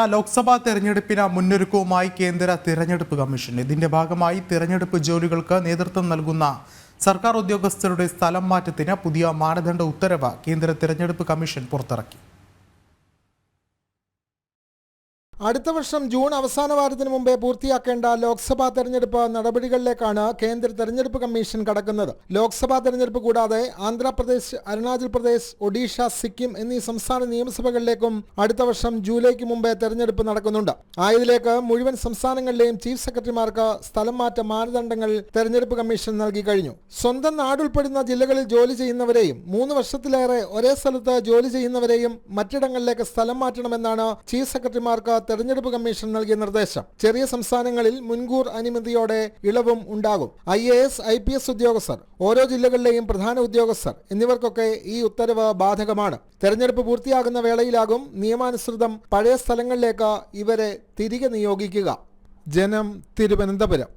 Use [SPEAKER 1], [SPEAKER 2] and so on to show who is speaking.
[SPEAKER 1] ലോക്സഭാ തെരഞ്ഞെടുപ്പിന് മുന്നൊരുക്കവുമായി കേന്ദ്ര തിരഞ്ഞെടുപ്പ് കമ്മീഷൻ. ഇതിന്റെ ഭാഗമായി തിരഞ്ഞെടുപ്പ് ജോലികൾക്ക് നേതൃത്വം നൽകുന്ന സർക്കാർ ഉദ്യോഗസ്ഥരുടെ സ്ഥലം മാറ്റത്തിന് പുതിയ മാനദണ്ഡ ഉത്തരവ് കേന്ദ്ര തിരഞ്ഞെടുപ്പ് കമ്മീഷൻ പുറത്തിറക്കി.
[SPEAKER 2] അടുത്ത വർഷം ജൂൺ അവസാന വാരത്തിന് മുമ്പേ പൂർത്തിയാക്കേണ്ട ലോക്സഭാ തെരഞ്ഞെടുപ്പ് നടപടികളിലേക്കാണ് കേന്ദ്ര തെരഞ്ഞെടുപ്പ് കമ്മീഷൻ കടക്കുന്നത്. ലോക്സഭാ തെരഞ്ഞെടുപ്പ് കൂടാതെ ആന്ധ്രാപ്രദേശ്, അരുണാചൽ പ്രദേശ്, ഒഡീഷ, സിക്കിം എന്നീ സംസ്ഥാന നിയമസഭകളിലേക്കും അടുത്ത വർഷം ജൂലൈക്ക് മുമ്പേ തെരഞ്ഞെടുപ്പ് നടക്കുന്നുണ്ട്. ആയതിലേക്ക് മുഴുവൻ സംസ്ഥാനങ്ങളിലെയും ചീഫ് സെക്രട്ടറിമാർക്ക് സ്ഥലം മാറ്റ മാനദണ്ഡങ്ങൾ തെരഞ്ഞെടുപ്പ് കമ്മീഷൻ നൽകി കഴിഞ്ഞു. സ്വന്തം നാടുൾപ്പെടുന്ന ജില്ലകളിൽ ജോലി ചെയ്യുന്നവരെയും 3 വർഷത്തിലേറെ ഒരേ സ്ഥലത്ത് ജോലി ചെയ്യുന്നവരെയും മറ്റിടങ്ങളിലേക്ക് സ്ഥലം മാറ്റണമെന്നാണ് ചീഫ് സെക്രട്ടറിമാർക്ക് തെരഞ്ഞെടുപ്പ് കമ്മീഷൻ നൽകിയ നിർദ്ദേശം. ചെറിയ സംസ്ഥാനങ്ങളിൽ മുൻകൂർ അനുമതിയോടെ ഇളവും ഉണ്ടാകും. IAS, IPS ഉദ്യോഗസ്ഥർ, ഓരോ ജില്ലകളിലെയും പ്രധാന ഉദ്യോഗസ്ഥർ എന്നിവർക്കൊക്കെ ഈ ഉത്തരവ് ബാധകമാണ്. തെരഞ്ഞെടുപ്പ് പൂർത്തിയാകുന്ന വേളയിലാകും നിയമാനുസൃതം പഴയ സ്ഥലങ്ങളിലേക്ക് ഇവരെ തിരികെ നിയോഗിക്കുക. ജനം, തിരുവനന്തപുരം.